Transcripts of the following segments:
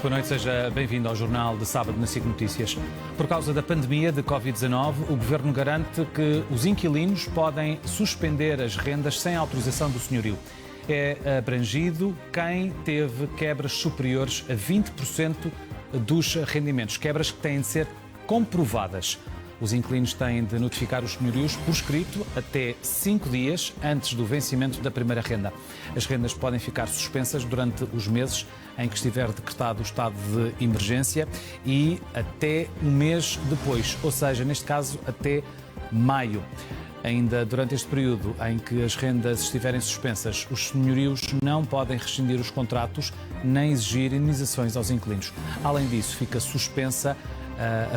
Muito boa noite, seja bem-vindo ao Jornal de Sábado na SIC Notícias. Por causa da pandemia de Covid-19, o Governo garante que os inquilinos podem suspender as rendas sem autorização do senhorio. É abrangido quem teve quebras superiores a 20% dos rendimentos, quebras que têm de ser comprovadas. Os inquilinos têm de notificar os senhorios por escrito até 5 dias antes do vencimento da primeira renda. As rendas podem ficar suspensas durante os meses em que estiver decretado o estado de emergência e até um mês depois, ou seja, neste caso, até maio. Ainda durante este período em que as rendas estiverem suspensas, os senhorios não podem rescindir os contratos nem exigir indenizações aos inquilinos. Além disso, fica suspensa,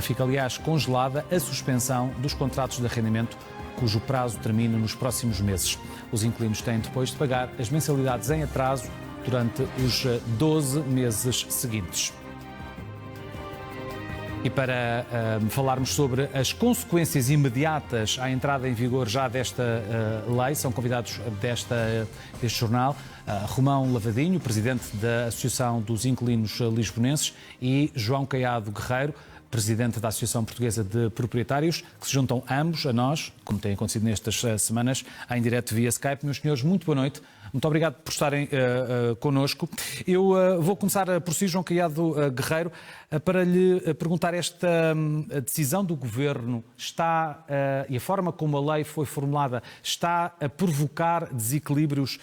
fica aliás congelada a suspensão dos contratos de arrendamento, cujo prazo termina nos próximos meses. Os inquilinos têm depois de pagar as mensalidades em atraso durante os 12 meses seguintes. E para falarmos sobre as consequências imediatas à entrada em vigor já desta lei, são convidados deste jornal Romão Lavadinho, presidente da Associação dos Inquilinos Lisbonenses, e João Caiado Guerreiro, presidente da Associação Portuguesa de Proprietários, que se juntam ambos a nós, como tem acontecido nestas semanas, em direto via Skype. Meus senhores, muito boa noite. Muito obrigado por estarem connosco. Eu vou começar por si, João Caiado Guerreiro, para lhe perguntar: esta decisão do Governo está, e a forma como a lei foi formulada, está a provocar desequilíbrios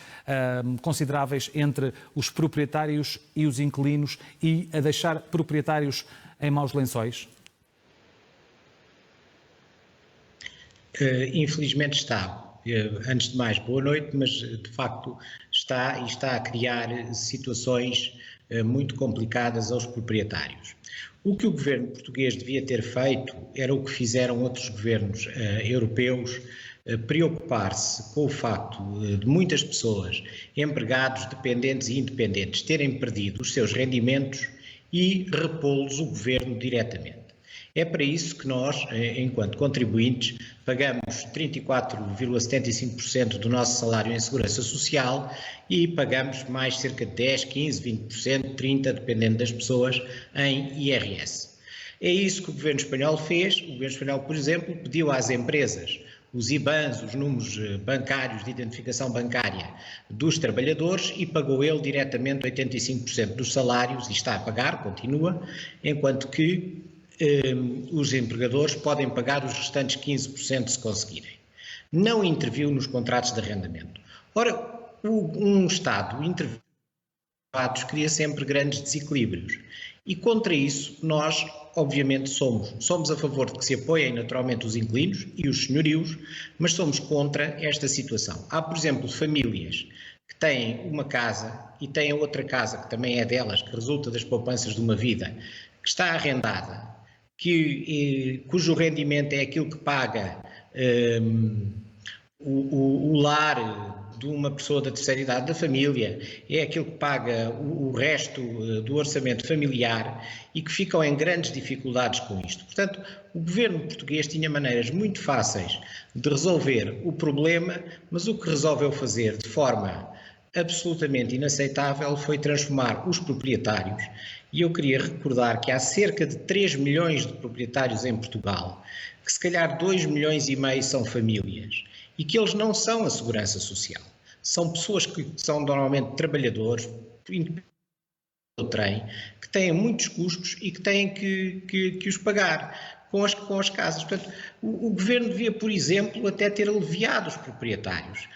consideráveis entre os proprietários e os inquilinos e a deixar proprietários em maus lençóis? Infelizmente está. Antes de mais, boa noite, mas de facto está a criar situações muito complicadas aos proprietários. O que o governo português devia ter feito era o que fizeram outros governos europeus, preocupar-se com o facto de muitas pessoas, empregados, dependentes e independentes, terem perdido os seus rendimentos e repô-los o governo diretamente. É para isso que nós, enquanto contribuintes, pagamos 34,75% do nosso salário em segurança social e pagamos mais cerca de 10, 15, 20%, 30%, dependendo das pessoas, em IRS. É isso que o governo espanhol fez. O governo espanhol, por exemplo, pediu às empresas os IBANs, os números bancários de identificação bancária dos trabalhadores, e pagou ele diretamente 85% dos salários, e está a pagar, continua, enquanto que os empregadores podem pagar os restantes 15% se conseguirem. Não interviu nos contratos de arrendamento. Ora, um Estado intervenido cria sempre grandes desequilíbrios. E contra isso nós, obviamente, somos a favor de que se apoiem naturalmente os inquilinos e os senhorios, mas somos contra esta situação. Há, por exemplo, famílias que têm uma casa e têm outra casa que também é delas, que resulta das poupanças de uma vida, que está arrendada, cujo rendimento é aquilo que paga o lar de uma pessoa da terceira idade da família, é aquilo que paga o resto do orçamento familiar, e que ficam em grandes dificuldades com isto. Portanto, o governo português tinha maneiras muito fáceis de resolver o problema, mas o que resolveu fazer de forma absolutamente inaceitável foi transformar os proprietários, e eu queria recordar que há cerca de 3 milhões de proprietários em Portugal, que se calhar 2,5 milhões são famílias, e que eles não são a segurança social. São pessoas que são normalmente trabalhadores, do trem, que têm muitos custos e que têm que os pagar com as casas. Portanto, o governo devia, por exemplo, até ter aliviado os proprietários.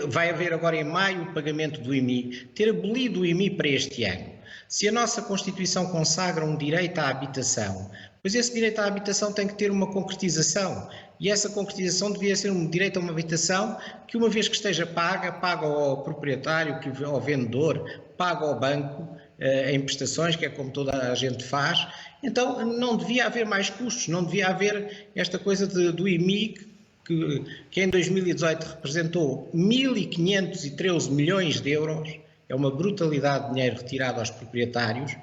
Vai haver agora em maio o pagamento do IMI, ter abolido o IMI para este ano. Se a nossa Constituição consagra um direito à habitação, pois esse direito à habitação tem que ter uma concretização, e essa concretização devia ser um direito a uma habitação que, uma vez que esteja paga ao proprietário, ao vendedor, paga ao banco em prestações, que é como toda a gente faz. Então não devia haver mais custos, não devia haver esta coisa do IMI, que em 2018 representou 1.513 milhões de euros, é uma brutalidade de dinheiro retirado aos proprietários,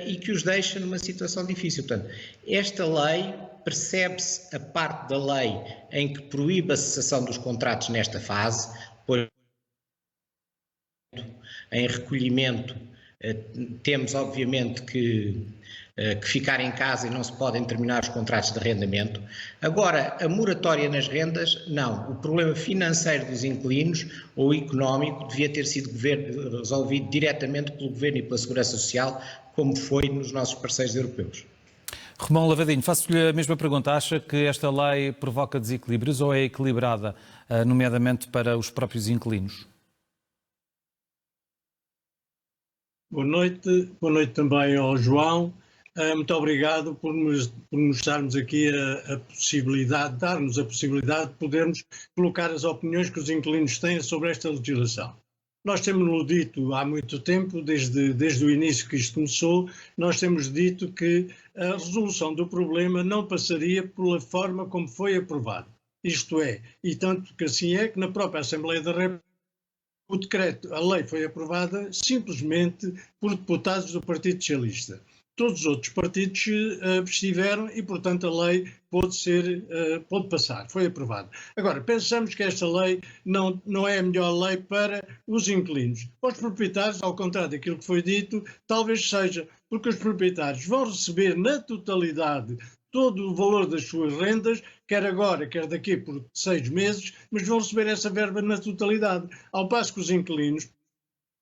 e que os deixa numa situação difícil. Portanto, esta lei, percebe-se a parte da lei em que proíbe a cessação dos contratos nesta fase, por em recolhimento Temos, obviamente, que ficar em casa e não se podem terminar os contratos de arrendamento. Agora, a moratória nas rendas, não. O problema financeiro dos inquilinos ou económico devia ter sido resolvido diretamente pelo Governo e pela Segurança Social, como foi nos nossos parceiros europeus. Romão Lavadinho, faço-lhe a mesma pergunta. Acha que esta lei provoca desequilíbrios ou é equilibrada, nomeadamente para os próprios inquilinos? Boa noite também ao João. Muito obrigado por nos darmos aqui a possibilidade, dar-nos a possibilidade de podermos colocar as opiniões que os inquilinos têm sobre esta legislação. Nós temos-lo dito há muito tempo, desde o início que isto começou, nós temos dito que a resolução do problema não passaria pela forma como foi aprovado. Isto é, e tanto que assim é que na própria Assembleia da República o decreto, a lei foi aprovada simplesmente por deputados do Partido Socialista. Todos os outros partidos abstiveram e, portanto, a lei pôde passar, foi aprovada. Agora, pensamos que esta lei não é a melhor lei para os inquilinos. Para os proprietários, ao contrário daquilo que foi dito, talvez seja, porque os proprietários vão receber na totalidade todo o valor das suas rendas, quer agora, quer daqui por 6 meses, mas vão receber essa verba na totalidade. Ao passo que os inquilinos,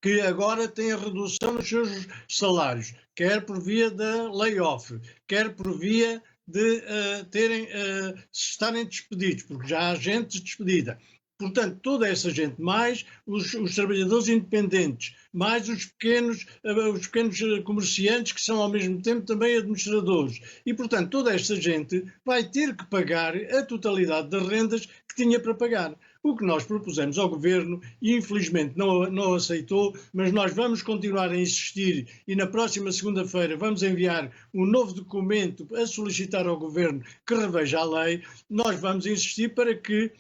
que agora têm a redução nos seus salários, quer por via da layoff, quer por via de estarem despedidos, porque já há gente despedida. Portanto, toda essa gente, mais os trabalhadores independentes, mais os pequenos comerciantes, que são ao mesmo tempo também administradores. E, portanto, toda esta gente vai ter que pagar a totalidade das rendas que tinha para pagar. O que nós propusemos ao Governo, e infelizmente não aceitou, mas nós vamos continuar a insistir e na próxima segunda-feira vamos enviar um novo documento a solicitar ao Governo que reveja a lei. Nós vamos insistir para que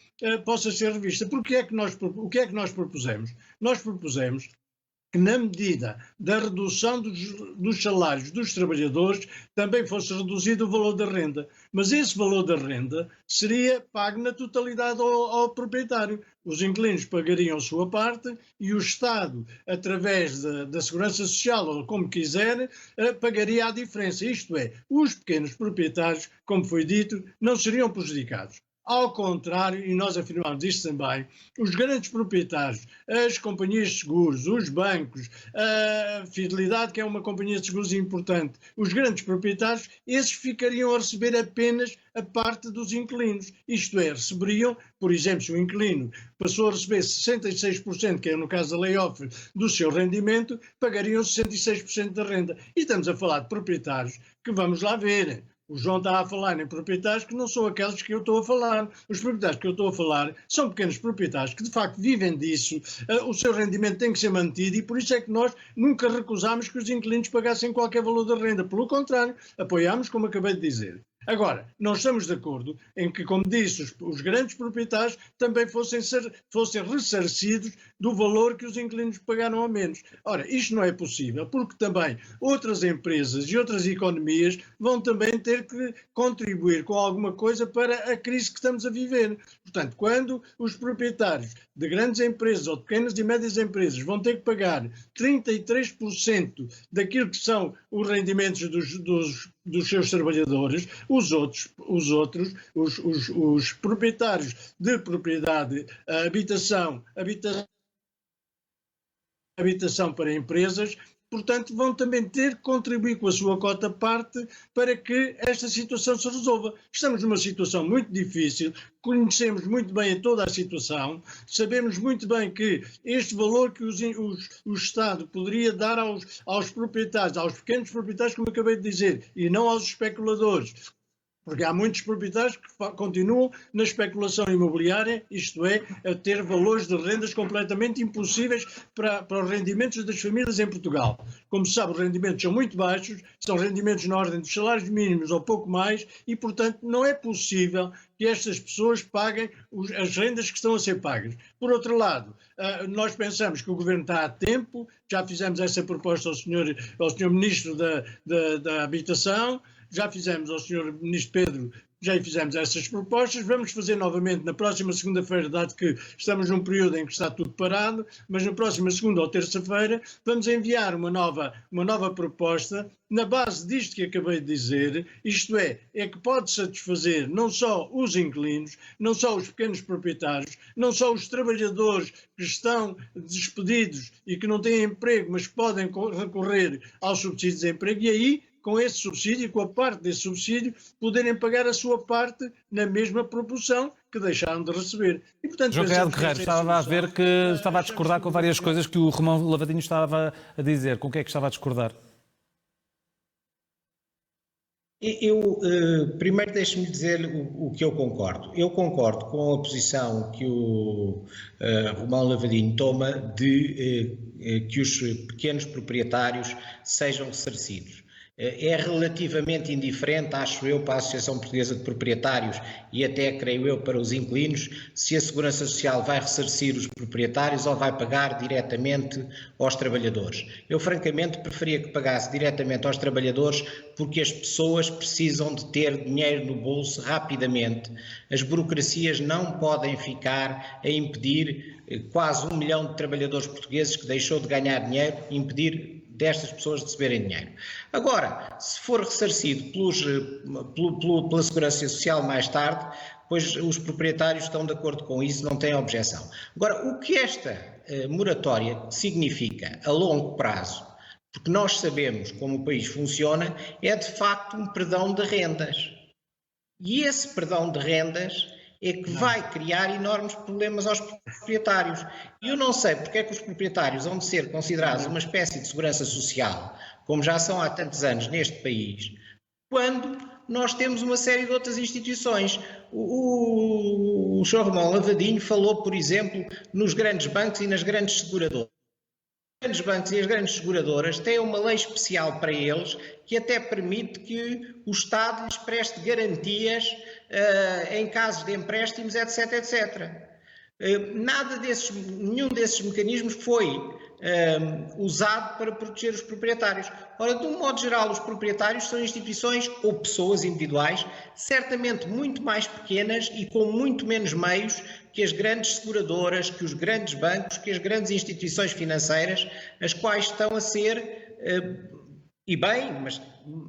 possa ser revista. O que é que nós propusemos? Nós propusemos que na medida da redução dos salários dos trabalhadores também fosse reduzido o valor da renda. Mas esse valor da renda seria pago na totalidade ao proprietário. Os inquilinos pagariam a sua parte e o Estado, através da Segurança Social, ou como quiser, pagaria a diferença. Isto é, os pequenos proprietários, como foi dito, não seriam prejudicados. Ao contrário, e nós afirmamos isto também, os grandes proprietários, as companhias de seguros, os bancos, a Fidelidade, que é uma companhia de seguros importante, os grandes proprietários, esses ficariam a receber apenas a parte dos inquilinos. Isto é, receberiam, por exemplo, se o inquilino passou a receber 66%, que é no caso da layoff, do seu rendimento, pagariam 66% da renda. E estamos a falar de proprietários que, vamos lá ver, o João está a falar em proprietários que não são aqueles que eu estou a falar. Os proprietários que eu estou a falar são pequenos proprietários que de facto vivem disso, o seu rendimento tem que ser mantido e por isso é que nós nunca recusámos que os inquilinos pagassem qualquer valor da renda. Pelo contrário, apoiámos, como acabei de dizer. Agora, nós estamos de acordo em que, como disse, os grandes proprietários também fossem ressarcidos do valor que os inquilinos pagaram a menos. Ora, isto não é possível, porque também outras empresas e outras economias vão também ter que contribuir com alguma coisa para a crise que estamos a viver. Portanto, quando os proprietários de grandes empresas ou de pequenas e médias empresas vão ter que pagar 33% daquilo que são os rendimentos dos seus trabalhadores, os proprietários de propriedade, habitação para empresas, portanto, vão também ter que contribuir com a sua cota-parte para que esta situação se resolva. Estamos numa situação muito difícil, conhecemos muito bem toda a situação, sabemos muito bem que este valor que o Estado poderia dar aos proprietários, aos pequenos proprietários, como acabei de dizer, e não aos especuladores, porque há muitos proprietários que continuam na especulação imobiliária, isto é, a ter valores de rendas completamente impossíveis para os rendimentos das famílias em Portugal. Como se sabe, os rendimentos são muito baixos, são rendimentos na ordem dos salários mínimos ou pouco mais, e, portanto, não é possível que estas pessoas paguem as rendas que estão a ser pagas. Por outro lado, nós pensamos que o Governo está a tempo, já fizemos essa proposta ao Sr. Ministro da Habitação, já fizemos ao Sr. Ministro Pedro já fizemos essas propostas, vamos fazer novamente na próxima segunda-feira, dado que estamos num período em que está tudo parado, mas na próxima segunda ou terça-feira vamos enviar uma nova proposta na base disto que acabei de dizer, isto é que pode satisfazer não só os inquilinos, não só os pequenos proprietários, não só os trabalhadores que estão despedidos e que não têm emprego, mas podem recorrer ao subsídio de desemprego, e aí, com esse subsídio, com a parte desse subsídio, poderem pagar a sua parte na mesma proporção que deixaram de receber. E, portanto, João Caiado Guerreiro, estava a ver que estava a discordar com várias coisas que o Romão Lavadinho estava a dizer. Com o que é que estava a discordar? Primeiro deixe-me dizer o que eu concordo. Eu concordo com a posição que o Romão Lavadinho toma de que os pequenos proprietários sejam ressarcidos. É relativamente indiferente, acho eu, para a Associação Portuguesa de Proprietários e até, creio eu, para os inquilinos, se a Segurança Social vai ressarcir os proprietários ou vai pagar diretamente aos trabalhadores. Eu, francamente, preferia que pagasse diretamente aos trabalhadores, porque as pessoas precisam de ter dinheiro no bolso rapidamente. As burocracias não podem ficar a impedir quase 1 milhão de trabalhadores portugueses que deixou de ganhar dinheiro, impedir destas pessoas de receberem dinheiro. Agora, se for ressarcido pela Segurança Social mais tarde, pois os proprietários estão de acordo com isso, não têm objeção. Agora, o que esta moratória significa a longo prazo, porque nós sabemos como o país funciona, é de facto um perdão de rendas. E esse perdão de rendas é que vai criar enormes problemas aos proprietários. E eu não sei porque é que os proprietários vão de ser considerados uma espécie de segurança social, como já são há tantos anos neste país, quando nós temos uma série de outras instituições. O Sr. Romão Lavadinho falou, por exemplo, nos grandes bancos e nas grandes seguradoras. Os grandes bancos e as grandes seguradoras têm uma lei especial para eles que até permite que o Estado lhes preste garantias em casos de empréstimos, etc, etc. Nenhum desses mecanismos foi usado para proteger os proprietários. Ora, de um modo geral, os proprietários são instituições ou pessoas individuais, certamente muito mais pequenas e com muito menos meios que as grandes seguradoras, que os grandes bancos, que as grandes instituições financeiras, as quais estão a ser, e bem,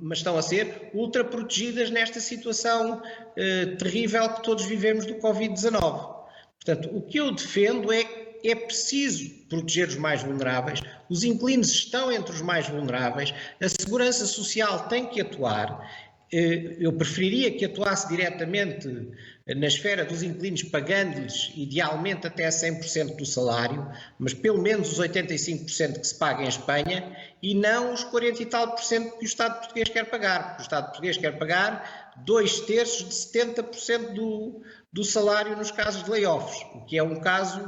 mas estão a ser ultraprotegidas nesta situação terrível que todos vivemos do Covid-19. Portanto, o que eu defendo é que é preciso proteger os mais vulneráveis, os inquilinos estão entre os mais vulneráveis, a Segurança Social tem que atuar. Eu preferiria que atuasse diretamente na esfera dos inquilinos, pagando-lhes idealmente até 100% do salário, mas pelo menos os 85% que se paga em Espanha e não os 40 e tal % que o Estado português quer pagar, porque o Estado português quer pagar 2/3 de 70% do salário nos casos de layoffs, o que é um caso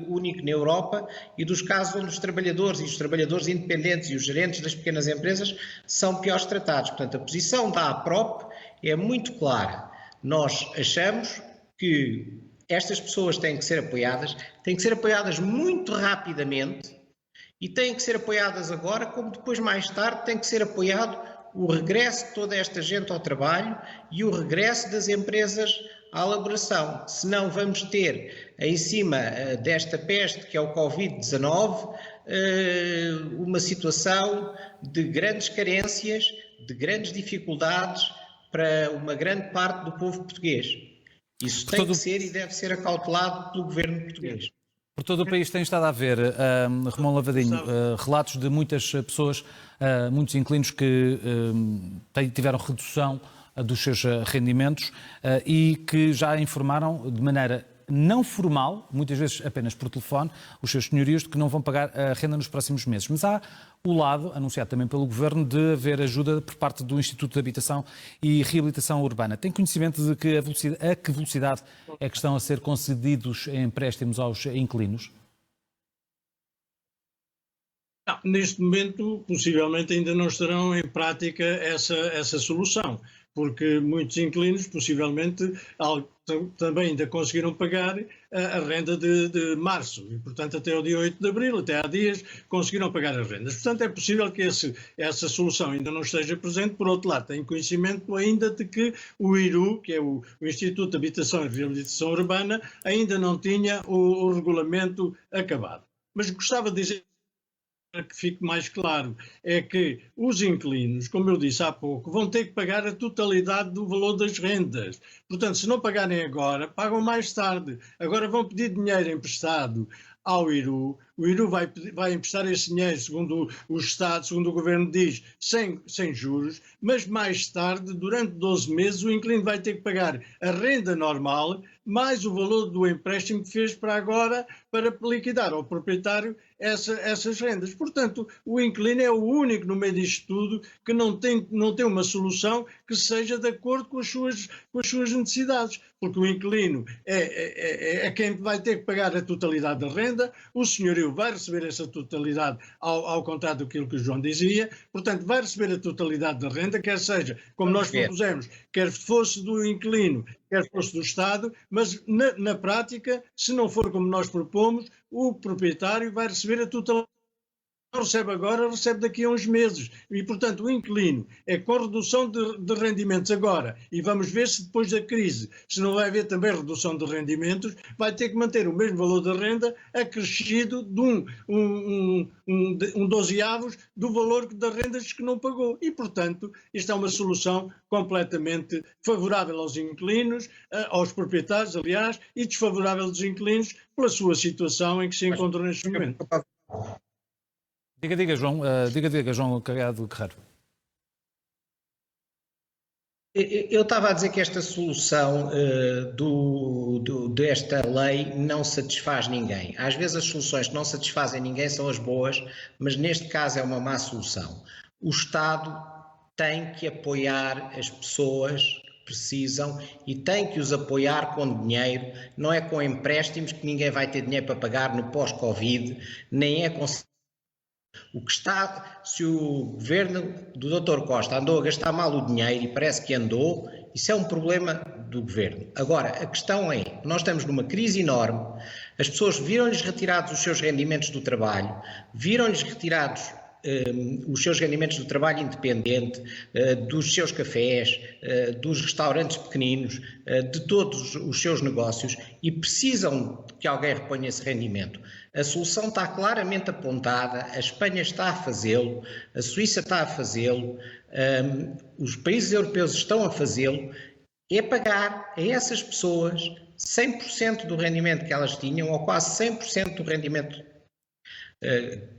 único na Europa e dos casos onde os trabalhadores e os trabalhadores independentes e os gerentes das pequenas empresas são piores tratados. Portanto, a posição da APROP é muito clara. Nós achamos que estas pessoas têm que ser apoiadas muito rapidamente e têm que ser apoiadas agora, como depois mais tarde tem que ser apoiado o regresso de toda esta gente ao trabalho e o regresso das empresas à elaboração. Senão vamos ter, em cima desta peste que é o Covid-19, uma situação de grandes carências, de grandes dificuldades para uma grande parte do povo português. Isso tem que ser e deve ser acautelado pelo governo português. Por todo o país tem estado a haver, Romão Lavadinho, relatos de muitas pessoas, muitos inquilinos que tiveram redução dos seus rendimentos e que já informaram de maneira não formal, muitas vezes apenas por telefone, os seus senhorios de que não vão pagar a renda nos próximos meses. Mas há o lado, anunciado também pelo Governo, de haver ajuda por parte do Instituto de Habitação e Reabilitação Urbana. Tem conhecimento de que a que velocidade é que estão a ser concedidos empréstimos aos inquilinos? Neste momento, possivelmente, ainda não estarão em prática essa solução. porque muitos inquilinos possivelmente também ainda conseguiram pagar a renda de março e, portanto, até o dia 8 de abril, até há dias, conseguiram pagar as rendas. Portanto, é possível que essa solução ainda não esteja presente. Por outro lado, tenho conhecimento ainda de que o IRU, que é o Instituto de Habitação e Reabilitação Urbana, ainda não tinha o regulamento acabado. Mas gostava de dizer, para que fique mais claro, é que os inquilinos, como eu disse há pouco, vão ter que pagar a totalidade do valor das rendas. Portanto, se não pagarem agora, pagam mais tarde. Agora vão pedir dinheiro emprestado ao IRU. O IRU vai emprestar esse dinheiro, segundo o Estado, segundo o Governo diz, sem juros, mas mais tarde, durante 12 meses, o inquilino vai ter que pagar a renda normal, mais o valor do empréstimo que fez para agora, para liquidar ao proprietário essas rendas. Portanto, o inquilino é o único no meio disto tudo que não tem uma solução que seja de acordo com as suas necessidades, porque o inquilino é quem vai ter que pagar a totalidade da renda, o senhorio vai receber essa totalidade, ao contrário daquilo que o João dizia, portanto vai receber a totalidade da renda, quer seja, como nós propusemos, quer fosse do inquilino, quer fosse do Estado, mas na prática, se não for como nós propomos, o proprietário vai receber a totalidade. Não recebe agora, recebe daqui a uns meses. E, portanto, o inquilino é com redução de rendimentos agora, e vamos ver se depois da crise, se não vai haver também redução de rendimentos, vai ter que manter o mesmo valor da renda acrescido de um dozeavos do valor das rendas que não pagou. E, portanto, isto é uma solução completamente favorável aos inquilinos, aos proprietários, aliás, e desfavorável aos inquilinos pela sua situação em que se encontram neste momento. Diga, João. Diga, João Carregado Guerreiro. Eu estava a dizer que esta solução desta lei não satisfaz ninguém. Às vezes as soluções que não satisfazem ninguém são as boas, mas neste caso é uma má solução. O Estado tem que apoiar as pessoas que precisam e tem que os apoiar com dinheiro, não é com empréstimos que ninguém vai ter dinheiro para pagar no pós-Covid, nem é com... O que está, se o governo do Dr. Costa andou a gastar mal o dinheiro, e parece que andou, isso é um problema do governo. Agora, a questão é, nós estamos numa crise enorme, as pessoas viram-lhes retirados os seus rendimentos do trabalho, viram-lhes retirados os seus rendimentos do trabalho independente, dos seus cafés, dos restaurantes pequeninos, de todos os seus negócios, e precisam que alguém reponha esse rendimento. A solução está claramente apontada, a Espanha está a fazê-lo, a Suíça está a fazê-lo, os países europeus estão a fazê-lo, é pagar a essas pessoas 100% do rendimento que elas tinham, ou quase 100% do rendimento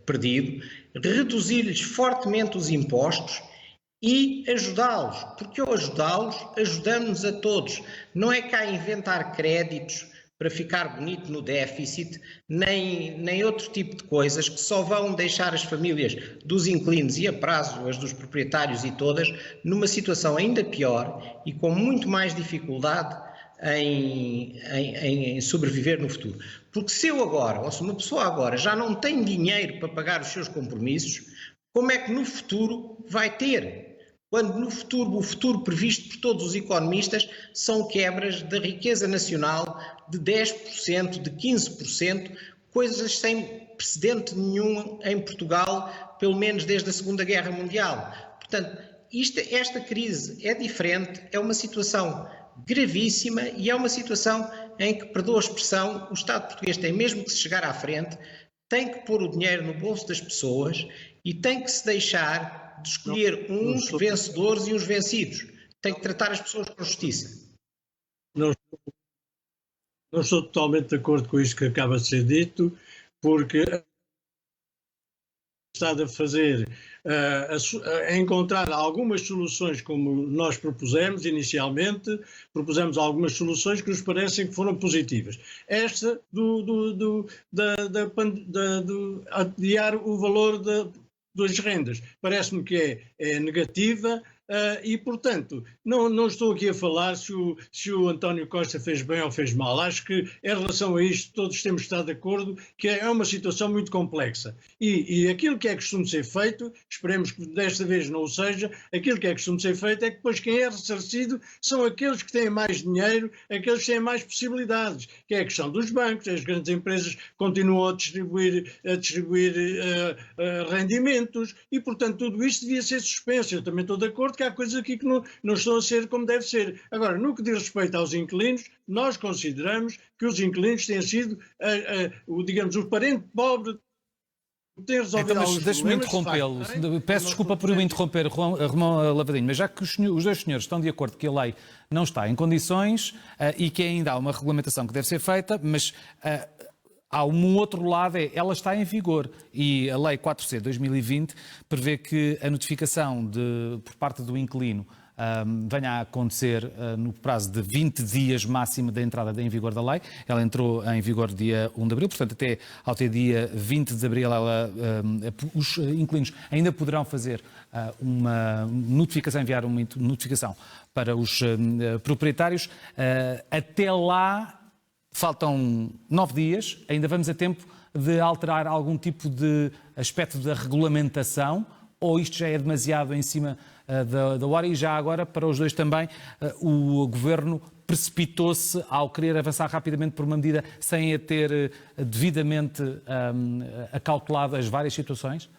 perdido, reduzir-lhes fortemente os impostos e ajudá-los, porque ao ajudá-los, ajudamos-nos a todos. Não é cá inventar créditos para ficar bonito no déficit, nem outro tipo de coisas que só vão deixar as famílias dos inquilinos e a prazo as dos proprietários e todas numa situação ainda pior e com muito mais dificuldade em sobreviver no futuro. Porque se eu agora, ou se uma pessoa agora já não tem dinheiro para pagar os seus compromissos, como é que no futuro vai ter? Quando no futuro, o futuro previsto por todos os economistas são quebras da riqueza nacional de 10%, de 15%, coisas sem precedente nenhum em Portugal, pelo menos desde a Segunda Guerra Mundial. Portanto, esta crise é diferente, é uma situação gravíssima e é uma situação em que, perdoa a expressão, o Estado português tem mesmo que se chegar à frente, tem que pôr o dinheiro no bolso das pessoas e tem que se deixar de escolher uns vencedores e uns vencidos. Tem que tratar as pessoas com justiça. Não estou totalmente de acordo com isto que acaba de ser dito, porque o Estado a fazer, a encontrar algumas soluções como nós propusemos inicialmente, propusemos algumas soluções que nos parecem que foram positivas. Esta de adiar o valor das rendas, parece-me que é negativa, e, portanto, não estou aqui a falar se o António Costa fez bem ou fez mal. Acho que, em relação a isto, todos temos de estar de acordo que é uma situação muito complexa. E aquilo que é costume ser feito, esperemos que desta vez não o seja, aquilo que é costume ser feito é que depois quem é ressarcido são aqueles que têm mais dinheiro, aqueles que têm mais possibilidades, que é a questão dos bancos. As grandes empresas continuam a distribuir rendimentos e, portanto, tudo isto devia ser suspenso. Eu também estou de acordo que há coisas aqui que não estão a ser como deve ser. Agora, no que diz respeito aos inquilinos, nós consideramos que os inquilinos têm sido, digamos, o parente pobre. Então, mas deixe-me interrompê-lo. Peço desculpa por o interromper, Romão Lavradinho, mas já que os dois senhores estão de acordo que a lei não está em condições e que ainda há uma regulamentação que deve ser feita, mas há um outro lado, ela está em vigor e a Lei 4C 2020 prevê que a notificação por parte do inquilino venha a acontecer no prazo de 20 dias máximo da entrada em vigor da lei. Ela entrou em vigor dia 1 de abril, portanto até ao ter dia 20 de abril os inquilinos ainda poderão fazer uma notificação, enviar uma notificação para os proprietários. Até lá faltam 9 dias, ainda vamos a tempo de alterar algum tipo de aspecto da regulamentação, ou isto já é demasiado em cima da hora? E já agora, para os dois também, o Governo precipitou-se ao querer avançar rapidamente por uma medida sem a ter devidamente acautelado as várias situações?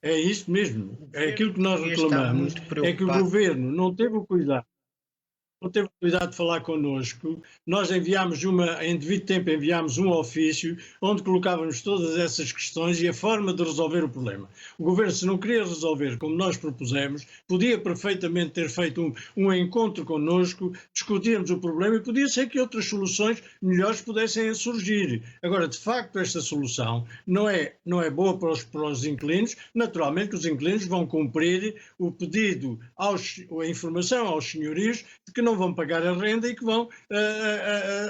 É isso mesmo. É aquilo que nós reclamamos, é que o Governo não teve o cuidado. Não teve cuidado de falar connosco. Nós enviámos em devido tempo enviámos um ofício onde colocávamos todas essas questões e a forma de resolver o problema. O Governo, se não queria resolver como nós propusemos, podia perfeitamente ter feito um encontro connosco, discutirmos o problema e podia ser que outras soluções melhores pudessem surgir. Agora, de facto, esta solução não é boa para os inquilinos. Naturalmente, os inquilinos vão cumprir o pedido, a informação aos senhorios de que não vão pagar a renda e que vão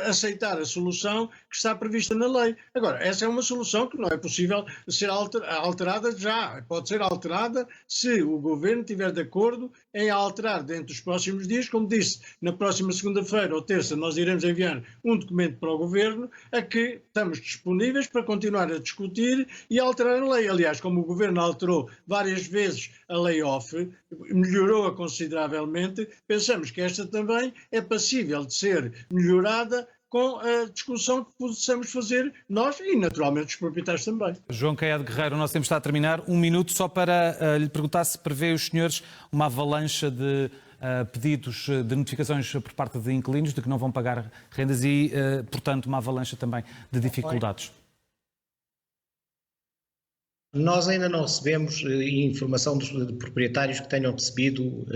aceitar a solução que está prevista na lei. Agora, essa é uma solução que não é possível ser alterada já. Pode ser alterada se o Governo estiver de acordo em alterar dentro dos próximos dias. Como disse, na próxima segunda-feira ou terça nós iremos enviar um documento para o Governo a que estamos disponíveis para continuar a discutir e alterar a lei. Aliás, como o Governo alterou várias vezes a lei off, melhorou-a consideravelmente, pensamos que esta também é passível de ser melhorada com a discussão que possamos fazer nós e, naturalmente, os proprietários também. João Caiado Guerreiro, o nosso tempo está a terminar. Um minuto só para lhe perguntar se prevê os senhores uma avalanche de pedidos de notificações por parte de inquilinos de que não vão pagar rendas e, portanto, uma avalanche também de dificuldades. Nós ainda não recebemos informação dos proprietários que tenham recebido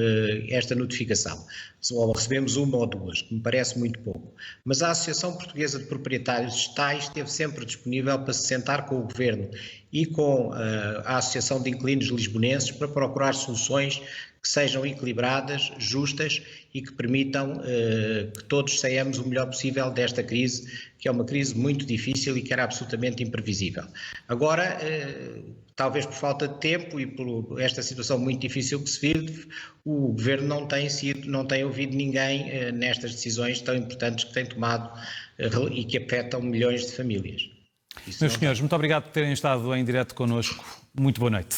esta notificação. Ou recebemos uma ou duas, que me parece muito pouco. Mas a Associação Portuguesa de Proprietários esteve sempre disponível para se sentar com o Governo e com a Associação de Inquilinos Lisbonenses para procurar soluções que sejam equilibradas, justas e que permitam que todos saiamos o melhor possível desta crise, que é uma crise muito difícil e que era absolutamente imprevisível. Agora, talvez por falta de tempo e por esta situação muito difícil que se vive, o Governo não tem ouvido ninguém nestas decisões tão importantes que tem tomado e que afetam milhões de famílias. Meus senhores, muito obrigado por terem estado em direto connosco. Muito boa noite.